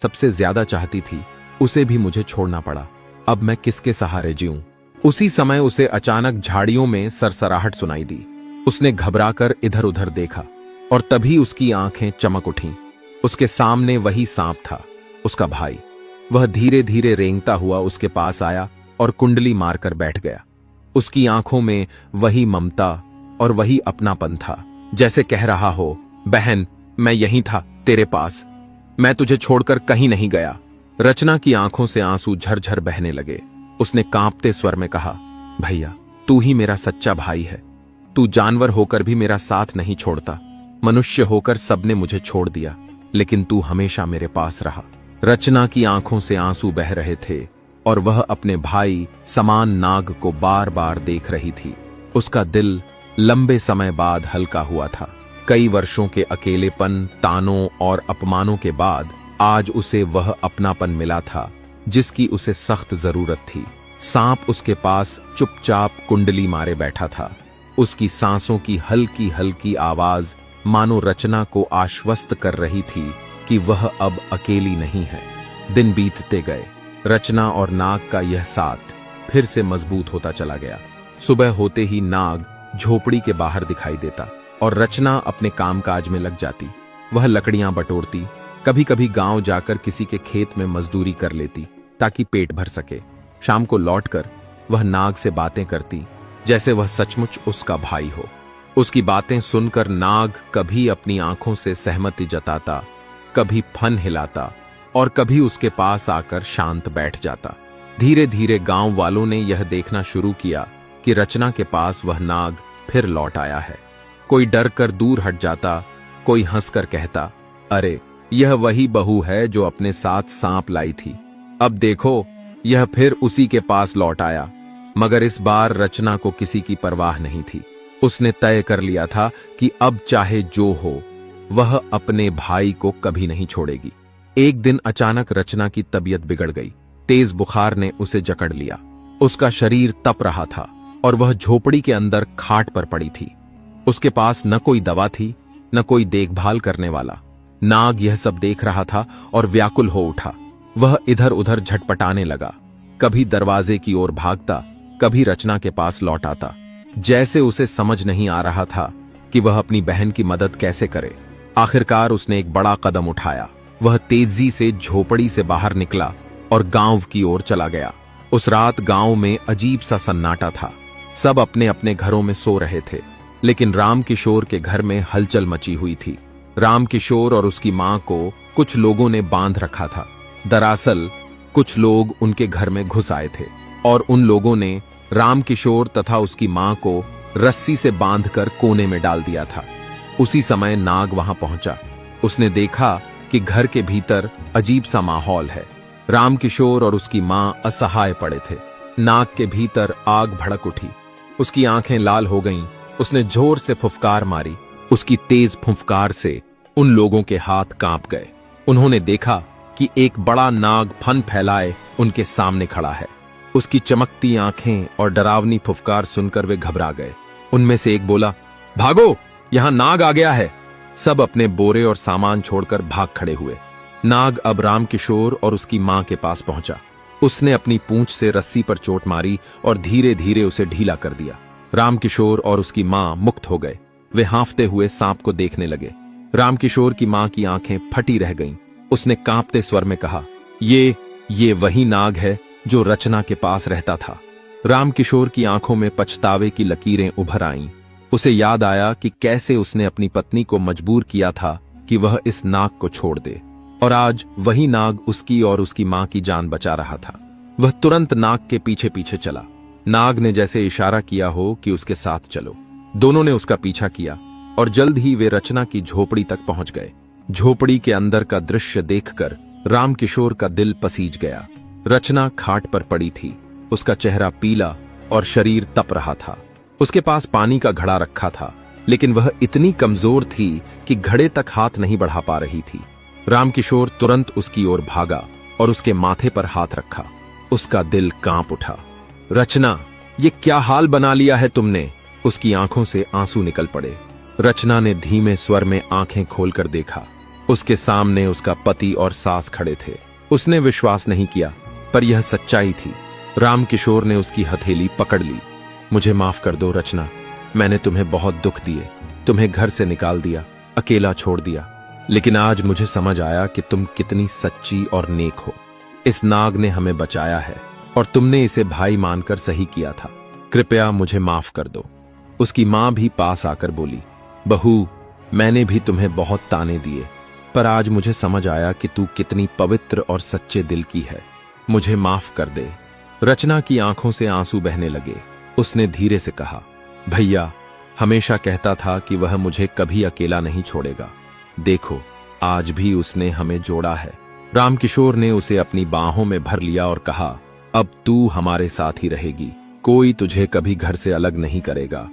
सबसे ज्यादा चाहती थी, उसे भी मुझे छोड़ना पड़ा। अब मैं किसके सहारे जीऊं? उसी समय उसे अचानक झाड़ियों में सरसराहट सुनाई दी। उसने घबराकर इधर उधर देखा और तभी उसकी आंखें चमक उठीं। उसके सामने वही सांप था, उसका भाई। वह धीरे धीरे रेंगता हुआ उसके पास आया और कुंडली मारकर बैठ गया। उसकी आंखों में वही ममता और वही अपनापन था, जैसे कह रहा हो, बहन, मैं यहीं था तेरे पास, मैं तुझे छोड़कर कहीं नहीं गया। रचना की आंखों से आंसू झरझर बहने लगे। उसने कांपते स्वर में कहा, भैया, तू ही मेरा सच्चा भाई है। तू जानवर होकर भी मेरा साथ नहीं छोड़ता। मनुष्य होकर सबने मुझे छोड़ दिया, लेकिन तू हमेशा मेरे पास रहा। रचना की आंखों से आंसू बह रहे थे और वह अपने भाई समान नाग को बार बार देख रही थी। उसका दिल लंबे समय बाद हल्का हुआ था। कई वर्षों के अकेलेपन, तानों और अपमानों के बाद आज उसे वह अपनापन मिला था जिसकी उसे सख्त जरूरत थी। सांप उसके पास चुपचाप कुंडली मारे बैठा था। उसकी सांसों की हल्की हल्की आवाज मानो रचना को आश्वस्त कर रही थी कि वह अब अकेली नहीं है। दिन बीतते गए। रचना और नाग का यह साथ फिर से मजबूत होता चला गया। सुबह होते ही नाग झोपड़ी के बाहर दिखाई देता और रचना अपने कामकाज में लग जाती। वह लकड़ियां बटोरती, कभी कभी गांव जाकर किसी के खेत में मजदूरी कर लेती ताकि पेट भर सके। शाम को लौटकर वह नाग से बातें करती जैसे वह सचमुच उसका भाई हो। उसकी बातें सुनकर नाग कभी अपनी आंखों से सहमति जताता, कभी फन हिलाता और कभी उसके पास आकर शांत बैठ जाता। धीरे धीरे गांव वालों ने यह देखना शुरू किया कि रचना के पास वह नाग फिर लौट आया है। कोई डर कर दूर हट जाता, कोई हंसकर कहता, अरे यह वही बहू है जो अपने साथ सांप लाई थी। अब देखो, यह फिर उसी के पास लौट आया। मगर इस बार रचना को किसी की परवाह नहीं थी। उसने तय कर लिया था कि अब चाहे जो हो, वह अपने भाई को कभी नहीं छोड़ेगी। एक दिन अचानक रचना की तबीयत बिगड़ गई। तेज बुखार ने उसे जकड़ लिया। उसका शरीर तप रहा था और वह झोपड़ी के अंदर खाट पर पड़ी थी। उसके पास न कोई दवा थी, न कोई देखभाल करने वाला। नाग यह सब देख रहा था और व्याकुल हो उठा। वह इधर उधर झटपटाने लगा, कभी दरवाजे की ओर भागता, कभी रचना के पास लौट आता, जैसे उसे समझ नहीं आ रहा था कि वह अपनी बहन की मदद कैसे करे। आखिरकार उसने एक बड़ा कदम उठाया। वह तेजी से झोपड़ी से बाहर निकला और गांव की ओर चला गया। उस रात गांव में अजीब सा सन्नाटा था। सब अपने अपने घरों में सो रहे थे, लेकिन रामकिशोर के घर में हलचल मची हुई थी। रामकिशोर और उसकी मां को कुछ लोगों ने बांध रखा था। दरअसल कुछ लोग उनके घर में घुस आए थे और उन लोगों ने रामकिशोर तथा उसकी मां को रस्सी से बांधकर कोने में डाल दिया था। उसी समय नाग वहां पहुंचा। उसने देखा कि घर के भीतर अजीब सा माहौल है। रामकिशोर और उसकी मां असहाय पड़े थे। नाग के भीतर आग भड़क उठी। उसकी आंखें लाल हो गईं। उसने जोर से फुफकार मारी। उसकी तेज फुफकार से उन लोगों के हाथ कांप गए। उन्होंने देखा कि एक बड़ा नाग फन फैलाए उनके सामने खड़ा है। उसकी चमकती आंखें और डरावनी फुफकार सुनकर वे घबरा गए। उनमें से एक बोला, भागो, यहां नाग आ गया है। सब अपने बोरे और सामान छोड़कर भाग खड़े हुए। नाग अब रामकिशोर और उसकी मां के पास पहुंचा। उसने अपनी पूंछ से रस्सी पर चोट मारी और धीरे धीरे उसे ढीला कर दिया। रामकिशोर और उसकी मां मुक्त हो गए। वे हांफते हुए सांप को देखने लगे। रामकिशोर की मां की आंखें फटी रह गईं। उसने कांपते स्वर में कहा, ये वही नाग है जो रचना के पास रहता था। रामकिशोर की आंखों में पछतावे की लकीरें उभर आईं। उसे याद आया कि कैसे उसने अपनी पत्नी को मजबूर किया था कि वह इस नाग को छोड़ दे, और आज वही नाग उसकी और उसकी मां की जान बचा रहा था। वह तुरंत नाग के पीछे पीछे चला। नाग ने जैसे इशारा किया हो कि उसके साथ चलो। दोनों ने उसका पीछा किया और जल्द ही वे रचना की झोपड़ी तक पहुंच गए। झोपड़ी के अंदर का दृश्य देखकर रामकिशोर का दिल पसीज गया। रचना खाट पर पड़ी थी। उसका चेहरा पीला और शरीर तप रहा था। उसके पास पानी का घड़ा रखा था, लेकिन वह इतनी कमजोर थी कि घड़े तक हाथ नहीं बढ़ा पा रही थी। रामकिशोर तुरंत उसकी ओर भागा और उसके माथे पर हाथ रखा। उसका दिल कांप उठा। रचना, ये क्या हाल बना लिया है तुमने? उसकी आंखों से आंसू निकल पड़े। रचना ने धीमे स्वर में आंखें खोलकर देखा। उसके सामने उसका पति और सास खड़े थे। उसने विश्वास नहीं किया, पर यह सच्चाई थी। रामकिशोर ने उसकी हथेली पकड़ ली। मुझे माफ कर दो रचना, मैंने तुम्हें बहुत दुख दिए, तुम्हें घर से निकाल दिया, अकेला छोड़ दिया। लेकिन आज मुझे समझ आया कि तुम कितनी सच्ची और नेक हो। इस नाग ने हमें बचाया है और तुमने इसे भाई मानकर सही किया था। कृपया मुझे माफ कर दो। उसकी मां भी पास आकर बोली, बहू, मैंने भी तुम्हें बहुत ताने दिए, पर आज मुझे समझ आया कि तू कितनी पवित्र और सच्चे दिल की है। मुझे माफ कर दे। रचना की आंखों से आंसू बहने लगे। उसने धीरे से कहा, भैया हमेशा कहता था कि वह मुझे कभी अकेला नहीं छोड़ेगा। देखो, आज भी उसने हमें जोड़ा है। रामकिशोर ने उसे अपनी बाहों में भर लिया और कहा, अब तू हमारे साथ ही रहेगी, कोई तुझे कभी घर से अलग नहीं करेगा।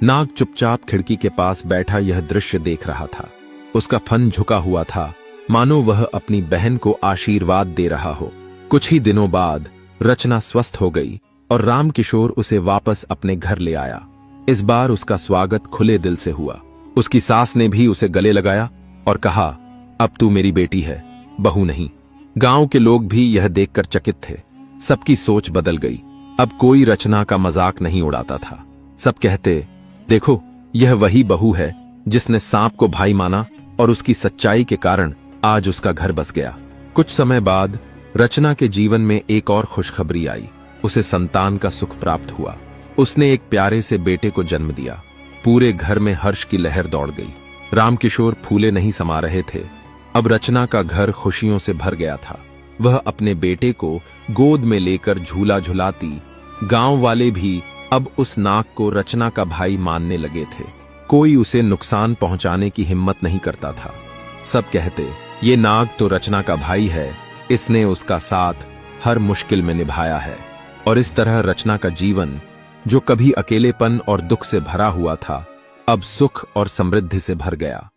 नाग चुपचाप खिड़की के पास बैठा यह दृश्य देख रहा था। उसका फन झुका हुआ था, मानो वह अपनी बहन को आशीर्वाद दे रहा हो। कुछ ही दिनों बाद रचना स्वस्थ हो गई और रामकिशोर उसे वापस अपने घर ले आया। इस बार उसका स्वागत खुले दिल से हुआ। उसकी सास ने भी उसे गले लगाया और कहा, अब तू मेरी बेटी है, बहू नहीं। गांव के लोग भी यह देखकर चकित थे। सबकी सोच बदल गई। अब कोई रचना का मजाक नहीं उड़ाता था। सब कहते, देखो, यह वही बहू है जिसने सांप को भाई माना और उसकी सच्चाई के कारण आज उसका घर बस गया। कुछ समय बाद रचना के जीवन में एक और खुशखबरी आई। उसे संतान का सुख प्राप्त हुआ। उसने एक प्यारे से बेटे को जन्म दिया। पूरे घर में हर्ष की लहर दौड़ गई। रामकिशोर फूले नहीं समा रहे थे। अब रचना का घर खुशियों से भर गया था। वह अपने बेटे को गोद में लेकर झूला झुलाती। गांव वाले भी अब उस नाग को रचना का भाई मानने लगे थे। कोई उसे नुकसान पहुंचाने की हिम्मत नहीं करता था। सब कहते, ये नाग तो रचना का भाई है, इसने उसका साथ हर मुश्किल में निभाया है। और इस तरह रचना का जीवन, जो कभी अकेलेपन और दुख से भरा हुआ था, अब सुख और समृद्धि से भर गया।